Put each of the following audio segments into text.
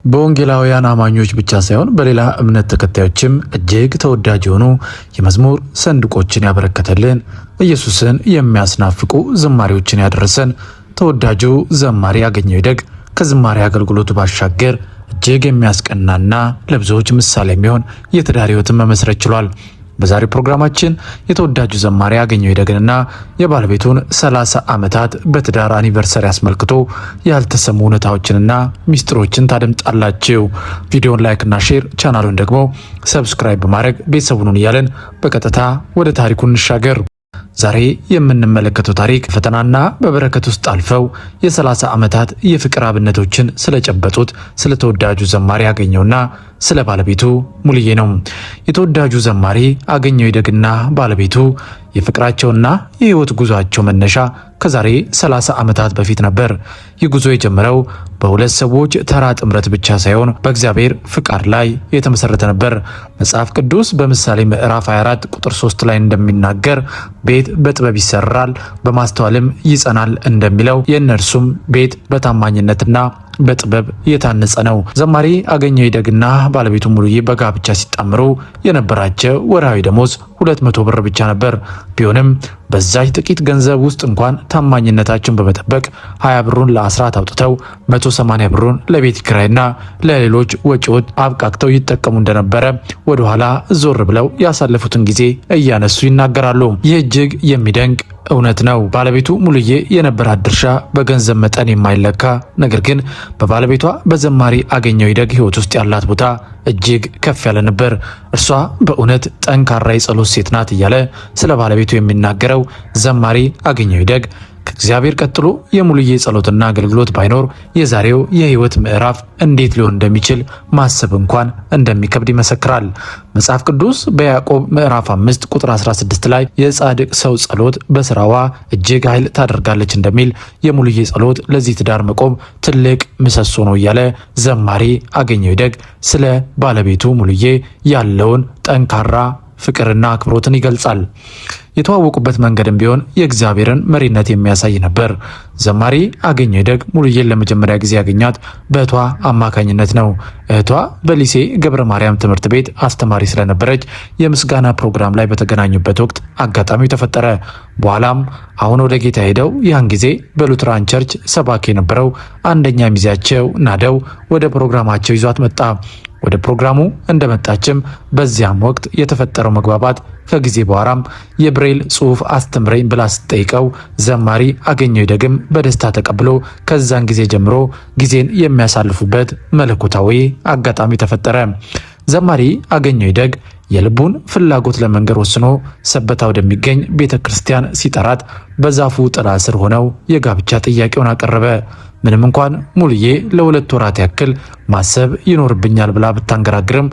በወንጌላውያን አማኞች ብቻ ሳይሆን በሌላ እምነት ተከታዮችም እጅግ ተወዳጅ የሆኑ የመዝሙር ሰንዱቆችን ያበረከተልን ኢየሱስን የሚያስናፍቁ ዝማሬዎችን ያደረሰን ተወዳጁ ዘማሪ አገኘው ይደግ ከዝማሬ አገልግሎቱ ባሻገር እጅግ የሚያስቀናና ለብዙዎች ምሳሌ የሚሆን የትዳር ሕይወትን መመስረት ችሏል። በዛሬው ፕሮግራማችን የተወዳጁ ዘማሪ አገኘው ይደግንና የባለቤቱን 30 ዓመታት በትዳር አኒቨርሰሪ አስመልክቶ ያልተሰሙ እውነታዎችንና ሚስጥሮችን ታደምጣላችሁ። ቪዲዮውን ላይክ እና ሼር፣ ቻናሉን ደግሞ ሰብስክራይብ በማድረግ ቤተሰቡን እያለን በቀጥታ ወደ ታሪኩ እንሻገር። ዛሬ የምንመለከተው ታሪክ ፈተናና በበረከት ውስጥ አልፈው የ30 ዓመታት የፍቅር አብነቶችን ስለጨበጡት ስለ ተወዳጁ ዘማሪ አገኘውና ስለ ባለቤቱ ሙልዬ ነው። የተወዳጁ ዘማሪ አገኘው ይደግና ባለቤቱ የፍቅራቸውና የህይወት ጉዟቸው መነሻ ከዛሬ 30 ዓመታት በፊት ነበር። ይህ ጉዞ የጀመረው በሁለት ሰዎች ተራ ጥምረት ብቻ ሳይሆን በእግዚአብሔር ፍቃድ ላይ የተመሰረተ ነበር። መጽሐፍ ቅዱስ በምሳሌ ምዕራፍ 24 ቁጥር 3 ላይ እንደሚናገር ቤት በጥበብ ይሰራል በማስተዋልም ይጸናል እንደሚለው የእነርሱም ቤት በታማኝነትና በጥበብ የታነጸ ነው። ዘማሪ አገኘው ይደግና ባለቤቱ ሙሉዬ በጋብቻ ሲጣምሩ የነበራቸው ወርሃዊ ደሞዝ 200 ብር ብቻ ነበር። ቢሆንም በዛች ጥቂት ገንዘብ ውስጥ እንኳን ታማኝነታቸውን በመጠበቅ 20 ብሩን ለአስራት አውጥተው 180 ብሩን ለቤት ኪራይና ለሌሎች ወጪዎች አብቃቅተው ይጠቀሙ እንደነበረ ወደኋላ ዞር ብለው ያሳለፉትን ጊዜ እያነሱ ይናገራሉ። ይህ እጅግ የሚደንቅ እውነት ነው። ባለቤቱ ሙሉዬ የነበራት ድርሻ በገንዘብ መጠን የማይለካ ነገር ግን በባለቤቷ በዘማሪ አገኘው ይደግ ሕይወት ውስጥ ያላት ቦታ እጅግ ከፍ ያለ ነበር። እርሷ በእውነት ጠንካራ የጸሎት ሴት ናት እያለ ስለ ባለቤቱ የሚናገረው ዘማሪ አገኘው ይደግ ከእግዚአብሔር ቀጥሎ የሙሉዬ ጸሎትና አገልግሎት ባይኖር የዛሬው የህይወት ምዕራፍ እንዴት ሊሆን እንደሚችል ማሰብ እንኳን እንደሚከብድ ይመሰክራል። መጽሐፍ ቅዱስ በያዕቆብ ምዕራፍ 5 ቁጥር 16 ላይ የጻድቅ ሰው ጸሎት በስራዋ እጅግ ኃይል ታደርጋለች እንደሚል የሙሉዬ ጸሎት ለዚህ ትዳር መቆም ትልቅ ምሰሶ ነው እያለ ዘማሪ አገኘው ይደግ ስለ ባለቤቱ ሙሉዬ ያለውን ጠንካራ ፍቅርና አክብሮትን ይገልጻል። የተዋወቁበት መንገድም ቢሆን የእግዚአብሔርን መሪነት የሚያሳይ ነበር። ዘማሪ አገኘው ይደግ ሙሉዬን ለመጀመሪያ ጊዜ ያገኛት በእህቷ አማካኝነት ነው። እህቷ በሊሴ ገብረ ማርያም ትምህርት ቤት አስተማሪ ስለነበረች የምስጋና ፕሮግራም ላይ በተገናኙበት ወቅት አጋጣሚው ተፈጠረ። በኋላም አሁን ወደ ጌታ ሄደው ያን ጊዜ በሉትራን ቸርች ሰባኪ የነበረው አንደኛ ሚዜያቸው ናደው ወደ ፕሮግራማቸው ይዟት መጣ። ወደ ፕሮግራሙ እንደመጣችም በዚያም ወቅት የተፈጠረው መግባባት ከጊዜ በኋላም የብሬል ጽሑፍ አስተምረኝ ብላ ስትጠይቀው ዘማሪ አገኘው ይደግም በደስታ ተቀብሎ ከዛን ጊዜ ጀምሮ ጊዜን የሚያሳልፉበት መለኮታዊ አጋጣሚ ተፈጠረ። ዘማሪ አገኘው ይደግ የልቡን ፍላጎት ለመንገር ወስኖ ሰበታ ወደሚገኝ ቤተ ክርስቲያን ሲጠራት በዛፉ ጥላ ስር ሆነው የጋብቻ ጥያቄውን አቀረበ። ምንም እንኳን ሙሉዬ ለ2 ወራት ያክል ማሰብ ይኖርብኛል ብላ ብታንገራግርም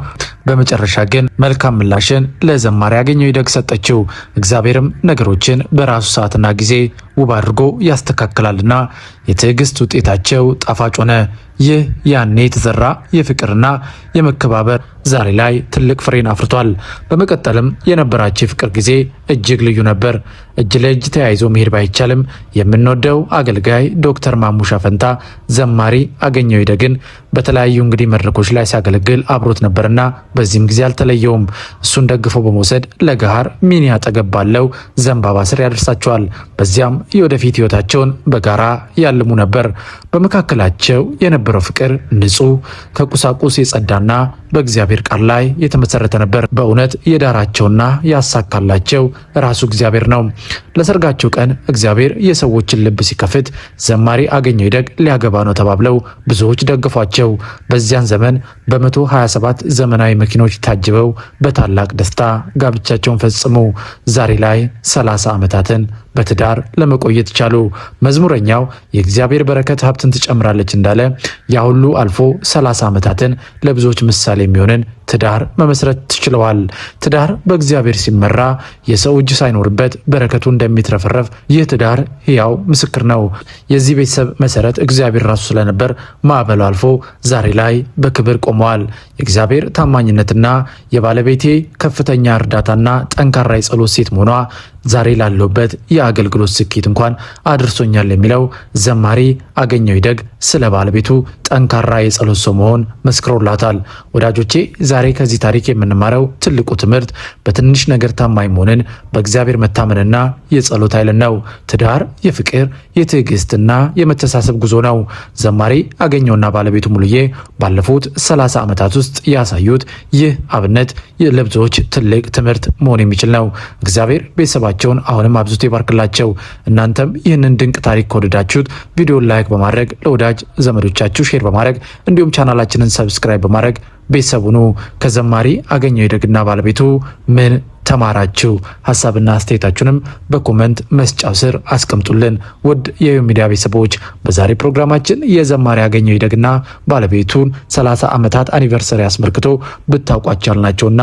በመጨረሻ ግን መልካም ምላሽን ለዘማሪ አገኘው ይደግ ሰጠችው። እግዚአብሔርም ነገሮችን በራሱ ሰዓትና ጊዜ ውብ አድርጎ ያስተካክላልና የትዕግስት ውጤታቸው ጣፋጭ ሆነ። ይህ ያኔ የተዘራ የፍቅርና የመከባበር ዛሬ ላይ ትልቅ ፍሬን አፍርቷል። በመቀጠልም የነበራቸው የፍቅር ጊዜ እጅግ ልዩ ነበር። እጅ ለእጅ ተያይዞ መሄድ ባይቻልም የምንወደው አገልጋይ ዶክተር ማሙሻ ፈንታ ዘማሪ አገኘው ይደግን በተለያዩ እንግዲህ መድረኮች ላይ ሲያገለግል አብሮት ነበርና በዚህም ጊዜ አልተለየውም። እሱን ደግፎ በመውሰድ ለገሃር ሚኒ አጠገብ ባለው ዘንባባ ስር ያደርሳቸዋል። በዚያም የወደፊት ህይወታቸውን በጋራ ያልሙ ነበር። በመካከላቸው የነበረው ፍቅር ንጹህ ከቁሳቁስ የጸዳና በእግዚአብሔር ቃል ላይ የተመሰረተ ነበር። በእውነት የዳራቸውና ያሳካላቸው ራሱ እግዚአብሔር ነው። ለሰርጋቸው ቀን እግዚአብሔር የሰዎችን ልብ ሲከፍት ዘማሪ አገኘው ይደግ ሊያገባ ነው ተባብለው ብዙዎች ደግፏቸው። በዚያን ዘመን በ127 ዘመናዊ መኪኖች ታጅበው በታላቅ ደስታ ጋብቻቸውን ፈጽሙ። ዛሬ ላይ 30 ዓመታትን በትዳር ለመቆየት ቻሉ። መዝሙረኛው የእግዚአብሔር በረከት ሀብትን ትጨምራለች እንዳለ ያ ሁሉ አልፎ 30 ዓመታትን ለብዙዎች ምሳሌ የሚሆንን ትዳር መመስረት ችለዋል። ትዳር በእግዚአብሔር ሲመራ የሰው እጅ ሳይኖርበት በረከቱ እንደሚትረፈረፍ ይህ ትዳር ሕያው ምስክር ነው። የዚህ ቤተሰብ መሰረት እግዚአብሔር ራሱ ስለነበር ማዕበሉ አልፎ ዛሬ ላይ በክብር ቆመዋል። የእግዚአብሔር ታማኝነትና የባለቤቴ ከፍተኛ እርዳታና ጠንካራ የጸሎት ሴት መሆኗ ዛሬ ላለሁበት የአገልግሎት ስኬት እንኳን አድርሶኛል የሚለው ዘማሪ አገኘው ይደግ ስለ ባለቤቱ ጠንካራ የጸሎት ሰው መሆን መስክሮላታል። ወዳጆቼ ዛሬ ከዚህ ታሪክ የምንማረው ትልቁ ትምህርት በትንሽ ነገር ታማኝ መሆንን፣ በእግዚአብሔር መታመንና የጸሎት ኃይልን ነው። ትዳር የፍቅር የትዕግስትና የመተሳሰብ ጉዞ ነው። ዘማሪ አገኘውና ባለቤቱ ሙሉዬ ባለፉት 30 ዓመታት ውስጥ ያሳዩት ይህ አብነት ለብዙዎች ትልቅ ትምህርት መሆን የሚችል ነው። እግዚአብሔር ቤተሰባቸውን አሁንም አብዝቶ ይባርክላቸው። እናንተም ይህንን ድንቅ ታሪክ ከወደዳችሁት ቪዲዮን ላይክ በማድረግ ለወዳጅ ዘመዶቻችሁ ሼር በማድረግ እንዲሁም ቻናላችንን ሰብስክራይብ በማድረግ ቤተሰቡኑ ከዘማሪ አገኘው ይደግና ባለቤቱ ምን ተማራችሁ? ሐሳብና አስተያየታችሁንም በኮመንት መስጫው ስር አስቀምጡልን። ውድ የዩ ሚዲያ ቤተሰቦች በዛሬ ፕሮግራማችን የዘማሪ አገኘው ይደግና ባለቤቱን 30 ዓመታት አኒቨርሰሪ አስመልክቶ ብታውቋቸው ያልናቸውና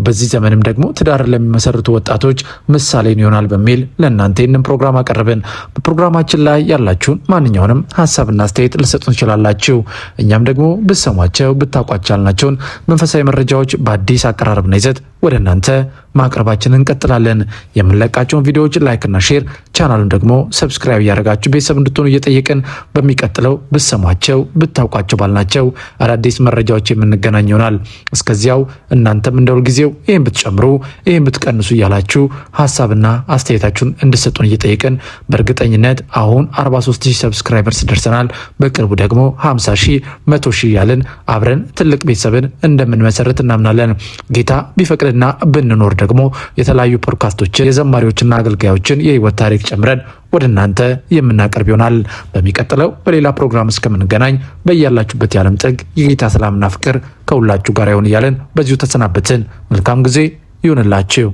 በዚህ ዘመንም ደግሞ ትዳር ለሚመሰርቱ ወጣቶች ምሳሌን ይሆናል በሚል ለእናንተ ይህንን ፕሮግራም አቀረብን። በፕሮግራማችን ላይ ያላችሁን ማንኛውንም ሐሳብና አስተያየት ልሰጡን ትችላላችሁ። እኛም ደግሞ ብትሰሟቸው ብታውቋቸው ያልናቸውን መንፈሳዊ መረጃዎች በአዲስ አቀራረብና ይዘት ወደ እናንተ ማቅረባችንን እንቀጥላለን። የምንለቃቸውን ቪዲዮዎች ላይክና ሼር፣ ቻናሉን ደግሞ ሰብስክራይብ እያደረጋችሁ ቤተሰብ እንድትሆኑ እየጠየቅን በሚቀጥለው ብትሰሟቸው ብታውቋቸው ባልናቸው አዳዲስ መረጃዎች የምንገናኝ ይሆናል። እስከዚያው እናንተም እንደሁል ጊዜው ይህን ብትጨምሩ ይህን ብትቀንሱ እያላችሁ ሀሳብና አስተያየታችሁን እንድሰጡን እየጠየቅን በእርግጠኝነት አሁን 43000 ሰብስክራይበርስ ደርሰናል። በቅርቡ ደግሞ 50000 100,000 ያልን አብረን ትልቅ ቤተሰብን እንደምንመሰረት እናምናለን። ጌታ ቢፈቅድና ብንኖር ደግሞ የተለያዩ ፖድካስቶችን የዘማሪዎችና አገልጋዮችን የህይወት ታሪክ ጨምረን ወደ እናንተ የምናቀርብ ይሆናል። በሚቀጥለው በሌላ ፕሮግራም እስከምንገናኝ በያላችሁበት የዓለም ጥግ የጌታ ሰላምና ፍቅር ከሁላችሁ ጋር ይሁን እያለን በዚሁ ተሰናበትን። መልካም ጊዜ ይሁንላችሁ።